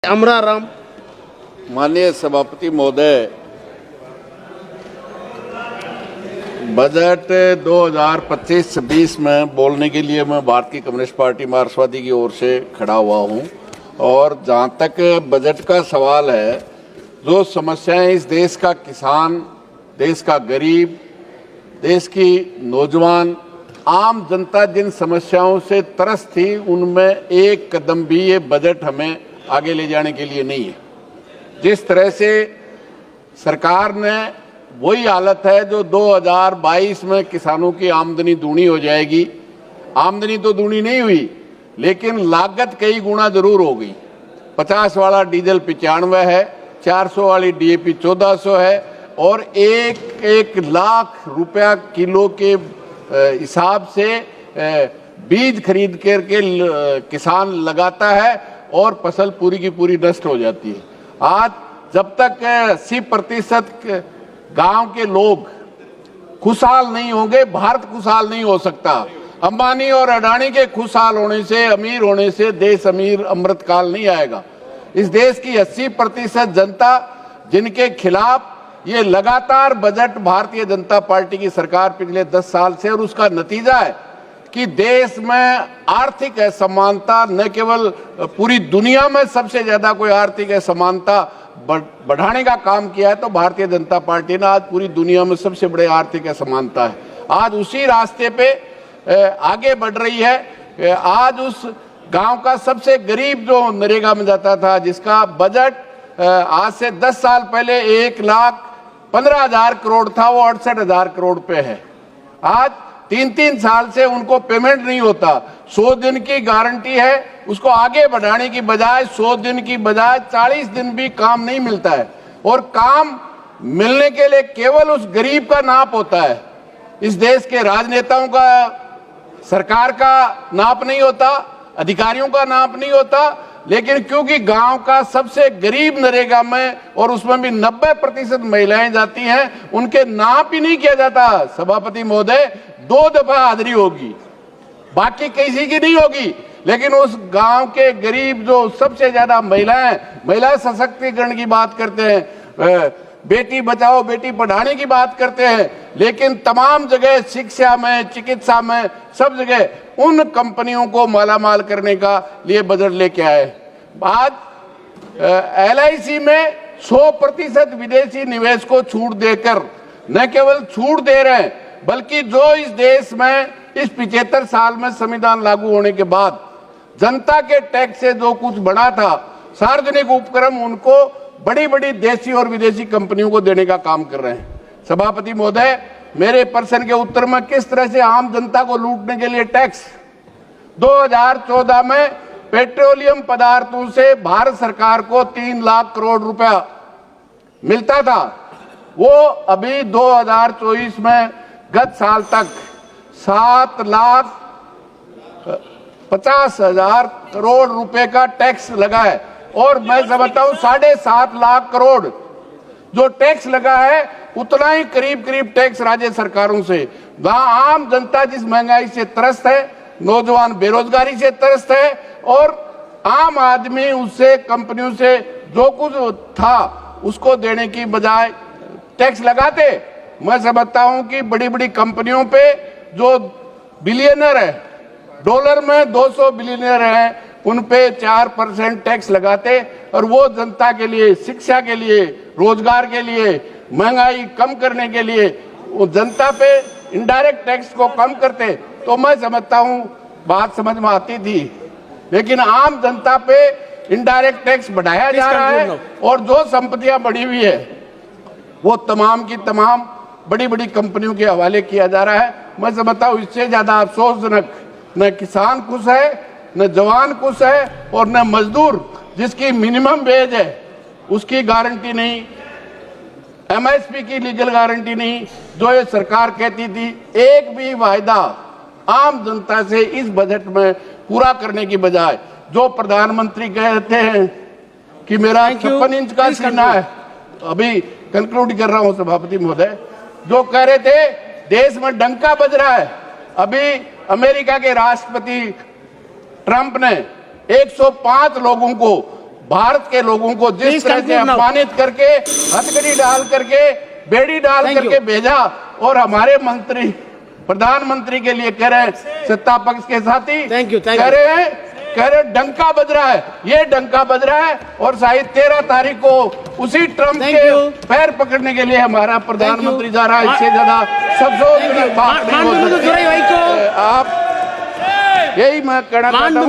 अमराराम। माननीय सभापति महोदय, बजट 2025-26 में बोलने के लिए मैं भारतीय कम्युनिस्ट पार्टी मार्क्सवादी की ओर से खड़ा हुआ हूं। और जहां तक बजट का सवाल है, जो समस्याएं इस देश का किसान, देश का गरीब, देश की नौजवान, आम जनता जिन समस्याओं से त्रस्त थी, उनमें एक कदम भी ये बजट हमें आगे ले जाने के लिए नहीं है। जिस तरह से सरकार ने, वही हालत है जो 2022 में किसानों की आमदनी दूनी हो जाएगी। आमदनी तो दूनी नहीं हुई, लेकिन लागत कई गुना जरूर हो गई। 50 वाला डीजल 95 है, 400 वाली डीएपी 1400 है, और एक लाख रुपया किलो के हिसाब से बीज खरीद करके किसान लगाता है और फसल पूरी की पूरी नष्ट हो जाती है। आज जब तक 80% गांव के लोग खुशहाल नहीं होंगे, भारत खुशहाल नहीं हो सकता। अंबानी और अडानी के खुशहाल होने से, अमीर होने से देश अमीर अमृतकाल नहीं आएगा। इस देश की 80% जनता, जिनके खिलाफ ये लगातार बजट भारतीय जनता पार्टी की सरकार पिछले 10 साल से, और उसका नतीजा है कि देश में आर्थिक असमानता, न केवल पूरी दुनिया में सबसे ज्यादा कोई आर्थिक असमानता बढ़ाने का काम किया है, तो भारतीय जनता पार्टी ने आज पूरी दुनिया में सबसे बड़े आर्थिक असमानता है, आज उसी रास्ते पे आगे बढ़ रही है। आज उस गांव का सबसे गरीब जो नरेगा में जाता था, जिसका बजट आज से 10 साल पहले 1,15,000 करोड़ था, वो 68,000 करोड़ पे है। आज 3-3 साल से उनको पेमेंट नहीं होता। 100 दिन की गारंटी है, उसको आगे बढ़ाने की बजाय 100 दिन की बजाय 40 दिन भी काम नहीं मिलता है, और काम मिलने के लिए केवल उस गरीब का नाप होता है। इस देश के राजनेताओं का, सरकार का नाप नहीं होता, अधिकारियों का नाप नहीं होता, लेकिन क्योंकि गांव का सबसे गरीब नरेगा में, और उसमें भी 90% महिलाएं जाती हैं, उनके नाप ही नहीं किया जाता। सभापति महोदय, 2 दफा हाजिरी होगी, बाकी किसी की नहीं होगी, लेकिन उस गांव के गरीब जो सबसे ज्यादा महिला सशक्तिकरण की बात करते हैं, बेटी बचाओ बेटी पढ़ाने की बात करते हैं, लेकिन तमाम जगह शिक्षा में, चिकित्सा में, सब जगह उन कंपनियों को मालामाल करने का लिए बजट लेके आए। आज LIC में 100% विदेशी निवेश को छूट देकर, न केवल छूट दे रहे हैं, बल्कि जो इस देश में इस 75 साल में संविधान लागू होने के बाद जनता के टैक्स से जो कुछ बढ़ा था, सार्वजनिक उपक्रम, उनको बड़ी बड़ी देशी और विदेशी कंपनियों को देने का काम कर रहे हैं। सभापति महोदय, मेरे प्रश्न के उत्तर में किस तरह से आम जनता को लूटने के लिए टैक्स, 2014 में पेट्रोलियम पदार्थों से भारत सरकार को 3 लाख करोड़ रुपया मिलता था, वो अभी 2024 में गत साल तक 7,50,000 करोड़ रुपए का टैक्स लगा है। और मैं समझता हूं 7.5 लाख करोड़ जो टैक्स लगा है, उतना ही करीब टैक्स राज्य सरकारों से। वहां आम जनता जिस महंगाई से त्रस्त है, नौजवान बेरोजगारी से त्रस्त है, और आम आदमी उससे, कंपनियों से जो कुछ था उसको देने की बजाय टैक्स लगाते। मैं समझता हूं कि बड़ी बड़ी कंपनियों पे जो बिलियनर है, डॉलर में 200 बिलियनर हैं, उन पे 4% टैक्स लगाते, और वो जनता के लिए, शिक्षा के लिए, रोजगार के लिए, महंगाई कम करने के लिए वो जनता पे इनडायरेक्ट टैक्स को कम करते, तो मैं समझता हूं बात समझ में आती थी। लेकिन आम जनता पे इनडायरेक्ट टैक्स बढ़ाया जा रहा है, और जो संपत्तियां बढ़ी हुई है वो तमाम की तमाम बड़ी बड़ी कंपनियों के हवाले किया जा रहा है। मैं समझता हूं इससे ज्यादा अफसोसजनक न किसान खुश है, न जवान खुश है, और न मजदूर जिसकी मिनिमम वेज है उसकी गारंटी नहीं, MSP की लीगल गारंटी नहीं, जो ये सरकार कहती थी। एक भी वायदा आम जनता से इस बजट में पूरा करने की बजाय, जो प्रधानमंत्री कहते हैं कि मेरा 56 इंच का सीना है, अभी कंक्लूड कर रहा हूं सभापति महोदय, जो कह रहे थे देश में डंका बज रहा है, अभी अमेरिका के राष्ट्रपति ट्रंप ने 105 लोगों को भारत के लोगों को जिस तरह से अपमानित करके, हथकड़ी डाल करके, बेड़ी डाल करके भेजा, और हमारे मंत्री प्रधानमंत्री के लिए कह रहे सत्ता पक्ष के साथी कह रहे डंका बज रहा है, ये डंका बज रहा है। और शायद 13 तारीख को उसी ट्रंप के पैर पकड़ने के लिए हमारा प्रधानमंत्री जा रहा है। इससे ज्यादा सब बात नहीं हो सकती। आप यही मैं कहना चाहता हूं।